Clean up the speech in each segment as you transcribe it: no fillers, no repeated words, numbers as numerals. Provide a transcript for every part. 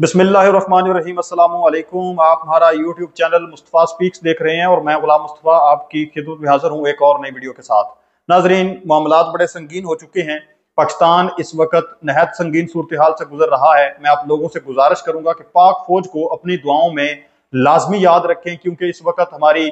बिस्मिल्लाहिर्रहमानिर्रहीम अस्सलामु अलैकुम। आप हमारा यूट्यूब चैनल मुस्तफ़ा स्पीक्स देख रहे हैं और मैं गुलाम मुस्तफ़ा आपकी खिदमत में हाजिर हूँ एक और नई वीडियो के साथ। नाजरीन, मामलात बड़े संगीन हो चुके हैं। पाकिस्तान इस वक्त नहायत संगीन सूरत हाल से गुजर रहा है। मैं आप लोगों से गुजारिश करूंगा कि पाक फौज को अपनी दुआओं में लाजमी याद रखें, क्योंकि इस वक्त हमारी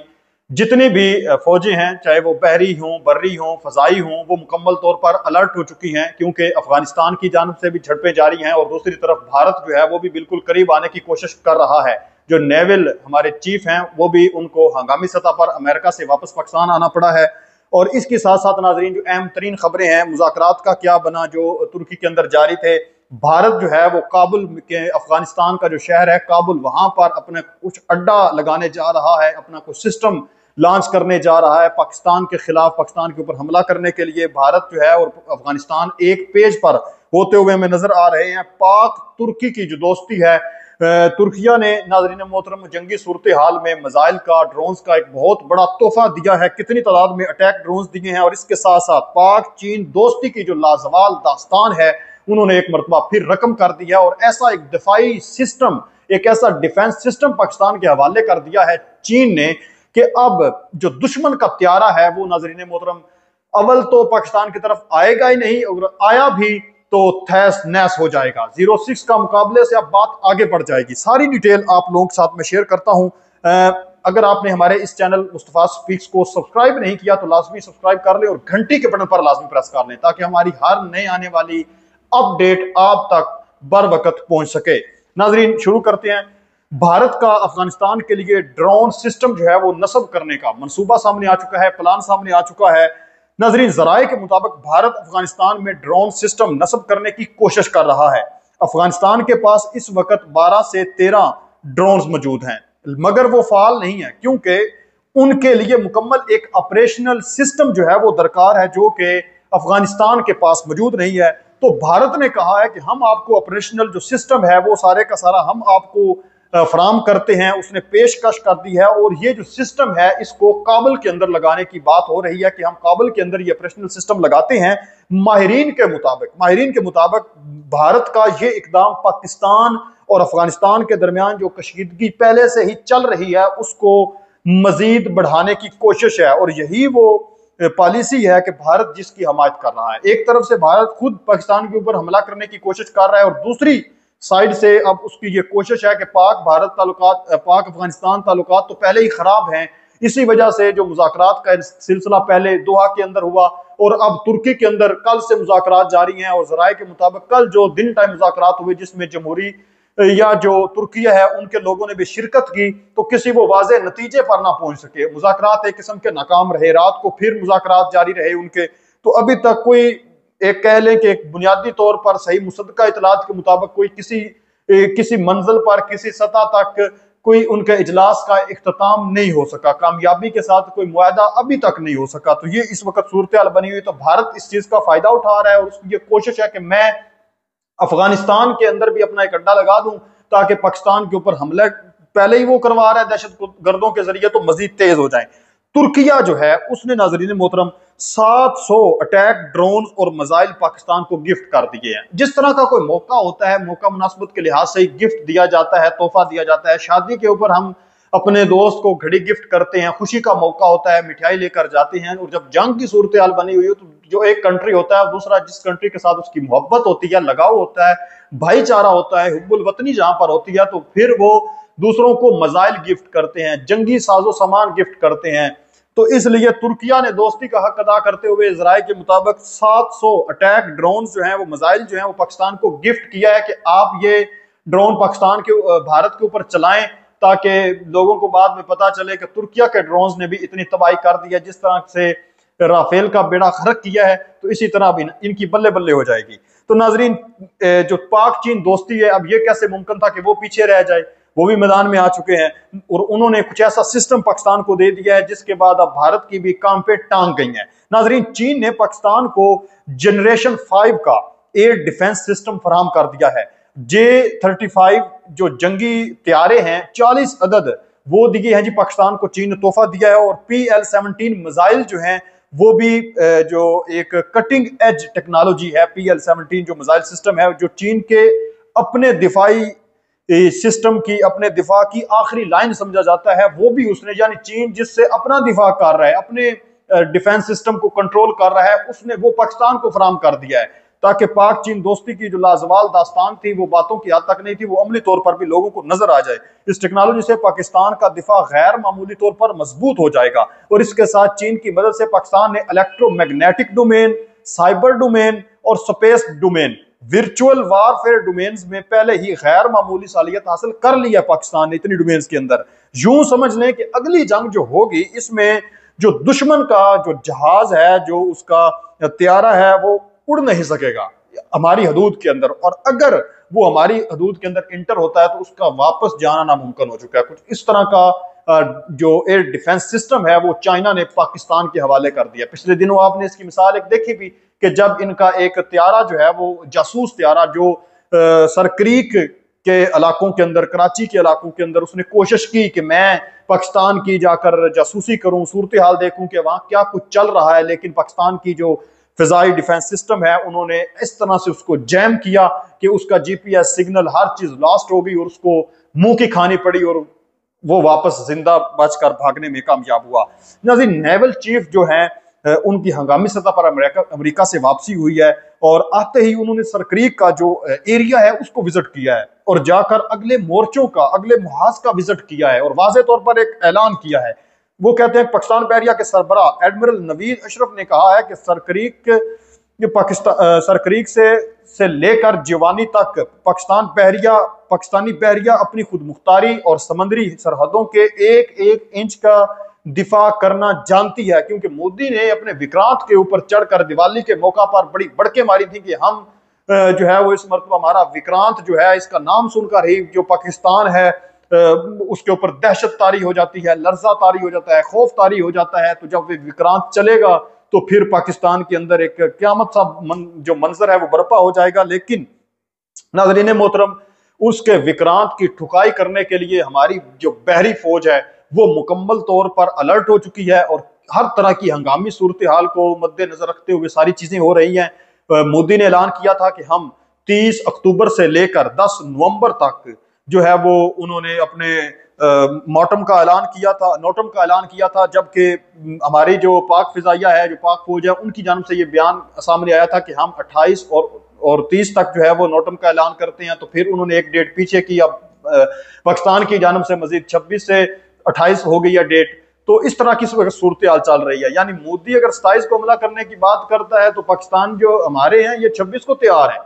जितनी भी फौजें हैं, चाहे वो बहरी हों, बर्री हों, फजाई हों, वो मुकम्मल तौर पर अलर्ट हो चुकी हैं, क्योंकि अफगानिस्तान की जानब से भी झड़पें जारी हैं और दूसरी तरफ भारत जो है वो भी बिल्कुल करीब आने की कोशिश कर रहा है। जो नेवल हमारे चीफ हैं वो भी उनको हंगामी सतह पर अमेरिका से वापस पाकिस्तान आना पड़ा है। और इसके साथ साथ नाजरीन, जो अहम तरीन खबरें हैं, मुज़ाकरात का क्या बना जो तुर्की के अंदर जारी थे। भारत जो है वो काबुल के, अफगानिस्तान का जो शहर है काबुल, वहां पर अपने कुछ अड्डा लगाने जा रहा है, अपना कुछ सिस्टम लॉन्च करने जा रहा है पाकिस्तान के खिलाफ, पाकिस्तान के ऊपर हमला करने के लिए। भारत जो है और अफगानिस्तान एक पेज पर होते हुए हमें नजर आ रहे हैं। पाक तुर्की की जो दोस्ती है, तुर्किया ने नाजरीन मोहतरम जंगी सूरत हाल में मिसाइल का, ड्रोन्स का एक बहुत बड़ा तोहफा दिया है। कितनी तादाद में अटैक ड्रोन्स दिए हैं। और इसके साथ साथ पाक चीन दोस्ती की जो लाजवाल दास्तान है, उन्होंने एक मरतबा फिर रकम कर दिया और ऐसा एक दिफाई सिस्टम, एक ऐसा डिफेंस सिस्टम पाकिस्तान के हवाले कर दिया है चीन ने कि अब जो दुश्मन का प्यारा है वो नाजरीन मोहतरम अव्वल तो पाकिस्तान की तरफ आएगा ही नहीं, और आया भी तो तहस नहस हो जाएगा। 06 का मुकाबले से अब बात आगे बढ़ जाएगी। सारी डिटेल आप लोगों के साथ में शेयर करता हूं। अगर आपने हमारे इस चैनल मुस्तफा स्पीक्स को सब्सक्राइब नहीं किया तो लाजमी सब्सक्राइब कर ले और घंटी के बटन पर लाजमी प्रेस कर लें, ताकि हमारी हर नए आने वाली अपडेट आप तक बर वक्त पहुंच सके। नाजरीन, शुरू करते हैं। भारत का अफगानिस्तान के लिए ड्रोन सिस्टम जो है वो नस्ब करने का मंसूबा सामने आ चुका है, प्लान सामने आ चुका है। नाजरीन, जराए के मुताबिक भारत अफगानिस्तान में ड्रोन सिस्टम नस्ब करने की कोशिश कर रहा है। अफगानिस्तान के पास इस वक्त 12 से 13 ड्रोन मौजूद हैं, मगर वो फाल नहीं है, क्योंकि उनके लिए मुकम्मल एक ऑपरेशनल सिस्टम जो है वो दरकार है, जो कि अफगानिस्तान के पास मौजूद नहीं है। तो भारत ने कहा है कि हम आपको ऑपरेशनल जो सिस्टम है वो सारे का सारा हम आपको फराम करते हैं। उसने पेशकश कर दी है और ये जो सिस्टम है इसको काबुल के अंदर लगाने की बात हो रही है कि हम काबुल के अंदर ये ऑपरेशनल सिस्टम लगाते हैं। माहिरीन के मुताबिक भारत का ये इकदाम पाकिस्तान और अफगानिस्तान के दरमियान जो कशीदगी पहले से ही चल रही है उसको मजीद बढ़ाने की कोशिश है, और यही वो पॉलिसी है कि भारत जिसकी हमायत कर रहा है। एक तरफ से भारत खुद पाकिस्तान के ऊपर हमला करने की कोशिश कर रहा है और दूसरी साइड से अब उसकी ये कोशिश है कि पाक भारत ताल्लुकात, पाक अफगानिस्तान ताल्लुकात तो पहले ही खराब हैं। इसी वजह से जो मुज़ाकरात का सिलसिला पहले दोहा के अंदर हुआ और अब तुर्की के अंदर कल से मुज़ाकरात जारी हैं। और जराए के मुताबिक कल जो दिन टाइम मुज़ाकरात हुए जिसमें जमहूरी या जो तुर्किया है उनके लोगों ने भी शिरकत की, तो किसी वो वाज़े नतीजे पर ना पहुंच सके। मुज़ाकरात एक किस्म के नाकाम रहे, रात को फिर मुज़ाकरात जारी रहे उनके। तो अभी तक कोई एक कह लें कि एक बुनियादी तौर पर सही मुसद्दका इतलात के मुताबिक कोई किसी मंजिल पर, किसी सतह तक कोई उनके इजलास का इख्तिताम नहीं हो सका, कामयाबी के साथ कोई मुआहदा अभी तक नहीं हो सका। तो ये इस वक्त सूरत हाल बनी हुई। तो भारत इस चीज का फायदा उठा रहा है और उसकी ये कोशिश है कि मैं अफगानिस्तान के अंदर भी अपना एक अड्डा लगा दूं, ताकि पाकिस्तान के ऊपर हमले पहले ही वो करवा रहा है दहशत गर्दों के जरिए, तो मजीद तेज हो जाए। तुर्किया जो है उसने नाजरीन मोहतरम 700 अटैक ड्रोन और मिसाइल पाकिस्तान को गिफ्ट कर दिए हैं। जिस तरह का कोई मौका होता है, मौका मुनासबत के लिहाज से गिफ्ट दिया जाता है, तोहफा दिया जाता है। शादी के ऊपर हम अपने दोस्त को घड़ी गिफ्ट करते हैं, खुशी का मौका होता है, मिठाई लेकर जाते हैं। और जब जंग की सूरत हाल बनी हुई हो तो जो एक कंट्री होता है दूसरा जिस कंट्री के साथ उसकी मोहब्बत होती है, लगाव होता है, भाईचारा होता है, हुब्बुल वतनी जहां पर होती है, तो फिर वो दूसरों को मिसाइल गिफ्ट करते हैं, जंगी साजो सामान गिफ्ट करते हैं। तो इसलिए तुर्किया ने दोस्ती का हक अदा करते हुए इजराइल के मुताबिक 700 अटैक ड्रोन जो हैं वो मिसाइल जो हैं वो पाकिस्तान को गिफ्ट किया है कि आप ये ड्रोन पाकिस्तान के भारत के ऊपर चलाएं, ताकि लोगों को बाद में पता चले कि तुर्किया के ड्रोन ने भी इतनी तबाही कर दी है। जिस तरह से राफेल का बेड़ा खरक किया है, तो इसी तरह भी इनकी बल्ले बल्ले हो जाएगी। तो नाजरीन, जो पाक चीन दोस्ती है, अब ये कैसे मुमकिन था कि वो पीछे रह जाए, वो भी मैदान में आ चुके हैं और उन्होंने कुछ ऐसा सिस्टम पाकिस्तान को दे दिया है जिसके बाद अब भारत की भी काम पे टांग गई है। नाजरीन, चीन ने पाकिस्तान को जनरेशन 5 का एयर डिफेंस सिस्टम फराहम कर दिया है। J-35 जो जंगी त्यारे हैं 40 अदद वो दिए हैं जी पाकिस्तान को, चीन ने तोहफा दिया है। और PL-17 मिसाइल जो हैं वो भी जो एक कटिंग एज टेक्नोलॉजी है, PL-17 जो मिसाइल सिस्टम है जो चीन के अपने दिफाई सिस्टम की, अपने दिफा की आखिरी लाइन समझा जाता है, वो भी उसने, यानी चीन जिससे अपना दिफा कर रहा है, अपने डिफेंस सिस्टम को कंट्रोल कर रहा है, उसने वो पाकिस्तान को फराम कर दिया है, ताकि पाक चीन दोस्ती की जो लाजवाल दास्तान थी वो बातों की हद तक नहीं थी, वो अमली तौर पर भी लोगों को नजर आ जाए। इस टेक्नोलॉजी से पाकिस्तान का दिफा गैर मामूली तौर पर मजबूत हो जाएगा और इसके साथ चीन की मदद से पाकिस्तान ने इलेक्ट्रोमैग्नेटिक डोमेन, साइबर डोमेन और space domain, virtual warfare domains में पहले ही गैर मामूली सालियत हासिल कर लिया पाकिस्तान ने इतनी डोमेन्स के अंदर। यूं समझ लें कि अगली जंग जो होगी इसमें जो दुश्मन का जो जहाज है, जो उसका त्यारा है, वो उड़ नहीं सकेगा हमारी हदूद के अंदर, और अगर वो हमारी हदूद के अंदर इंटर होता है तो उसका वापस जाना नामुमकिन हो चुका है। कुछ इस तरह का जो एयर डिफेंस सिस्टम है वो चाइना ने पाकिस्तान के हवाले कर दिया। पिछले दिनों आपने इसकी मिसाल एक देखी भी कि जब इनका एक त्यारा जो है वो जासूस त्यारा जो सरक्रीक के इलाकों के अंदर, कराची के इलाकों के अंदर, उसने कोशिश की कि मैं पाकिस्तान की जाकर जासूसी करूं, सूरत हाल देखूं कि वहां क्या कुछ चल रहा है, लेकिन पाकिस्तान की जो फिजाई डिफेंस सिस्टम है उन्होंने इस तरह से उसको जैम किया कि उसका जीपीएस सिग्नल हर चीज लॉस्ट हो गई और उसको मुंह की खानी पड़ी और वो वापस जिंदा बचकर भागने में कामयाब हुआ। नाज़रीन, नेवल चीफ जो है उनकी हंगामी सतह पर अमेरिका से वापसी हुई है और आते ही उन्होंने सरक्रीक का जो एरिया है उसको विजिट किया है और जाकर अगले मोर्चों का, अगले मुहाज का विजिट किया है और वाज़े तौर पर एक ऐलान किया है। वो कहते हैं, पाकिस्तान बहरिया के सरबरा एडमिरल नवीद अशरफ ने कहा है कि सरक्रीक से लेकर जिवानी तक पाकिस्तानी बहरिया अपनी खुद मुख्तारी और समंदरी सरहदों के एक एक इंच का दिफा करना जानती है, क्योंकि मोदी ने अपने विक्रांत के ऊपर चढ़कर दिवाली के मौका पर बड़ी बड़के मारी थी कि हम जो है वो इस मरतबा हमारा विक्रांत जो है, इसका नाम सुनकर ही जो पाकिस्तान है उसके ऊपर दहशत तारी हो जाती है, लर्जा तारी हो जाता है, खौफ तारी हो जाता है। तो जब विक्रांत चलेगा तो फिर पाकिस्तान के अंदर एक क्यामत सा जो मंजर है वो बर्पा हो जाएगा। लेकिन नाज़रीन मोहतरम, उसके विक्रांत की ठुकाई करने के लिए हमारी जो बहरी फौज है वो मुकम्मल तौर पर अलर्ट हो चुकी है और हर तरह की हंगामी सूरत हाल को मद्देनजर रखते हुए सारी चीजें हो रही हैं। मोदी ने ऐलान किया था कि हम 30 अक्टूबर से लेकर 10 नवंबर तक जो है वो उन्होंने अपने नोटम का ऐलान किया था, जबकि हमारी जो पाक फिजाइया है, जो पाक फौज है, उनकी जानब से ये बयान सामने आया था कि हम 28 और 30 तक जो है वो नोटम का ऐलान करते हैं। तो फिर उन्होंने एक डेट पीछे की, अब पाकिस्तान की जानब से मजीद 26 से 28 हो गई है डेट। तो इस तरह की सूरत हाल चल रही है। यानी मोदी अगर 27 को हमला करने की बात करता है तो पाकिस्तान जो हमारे हैं ये 26 को तैयार है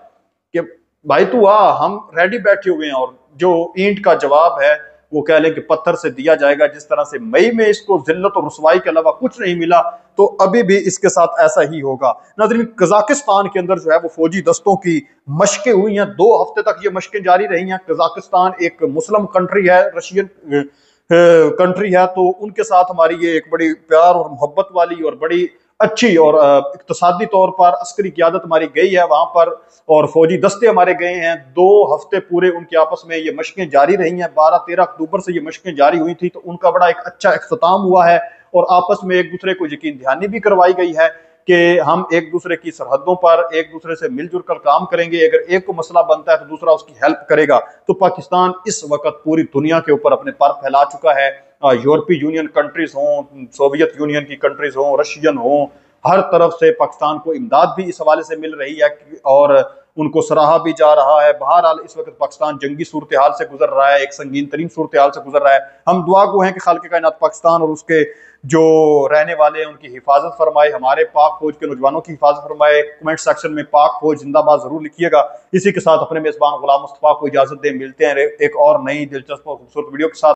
कि भाई तू आ, हम रेडी बैठे हुए हैं, और जो ईंट का जवाब है वो कह लें कि पत्थर से दिया जाएगा। जिस तरह से मई में इसको जिल्लत और रुसवाई के अलावा कुछ नहीं मिला, तो अभी भी इसके साथ ऐसा ही होगा। नाज़रीन, कजाकिस्तान के अंदर जो है वो फौजी दस्तों की मशकें हुई हैं, 2 हफ्ते तक ये मशकें जारी रही हैं। कजाकिस्तान एक मुस्लिम कंट्री है, रशियन कंट्री है, तो उनके साथ हमारी ये एक बड़ी प्यार और मोहब्बत वाली और बड़ी अच्छी और इक्तसादी तौर पर अस्करी क़यादत हमारी गई है वहां पर, और फौजी दस्ते हमारे गए हैं। 2 हफ्ते पूरे उनके आपस में ये मशकें जारी रही हैं। 12-13 अक्टूबर से ये मशकें जारी हुई थी, तो उनका बड़ा एक अच्छा इख्तिताम हुआ है और आपस में एक दूसरे को यकीन दहानी भी करवाई गई है कि हम एक दूसरे की सरहदों पर एक दूसरे से मिलजुल कर काम करेंगे। अगर एक को मसला बनता है तो दूसरा उसकी हेल्प करेगा। तो पाकिस्तान इस वक्त पूरी दुनिया के ऊपर अपने पर फैला चुका है। यूरोपीय यूनियन कंट्रीज हों, सोवियत यूनियन की कंट्रीज हों, रशियन हों, हर तरफ से पाकिस्तान को इमदाद भी इस हवाले से मिल रही है और उनको सराहा भी जा रहा है। बहरहाल इस वक्त पाकिस्तान जंगी सूरत हाल से गुजर रहा है, एक संगीन तरीन सूरत हाल से गुजर रहा है। हम दुआ गो हैं कि खालिक कायनात पाकिस्तान और उसके जो रहने वाले हैं उनकी हिफाजत फरमाए, हमारे पाक फौज के नौजवानों की हिफाजत फरमाए। कमेंट सेक्शन में पाक फौज जिंदाबाद जरूर लिखिएगा। इसी के साथ अपने मेजबान गुलाम मुस्तफा को इजाजत दें। मिलते हैं एक और नई दिलचस्प और खूबसूरत वीडियो के साथ।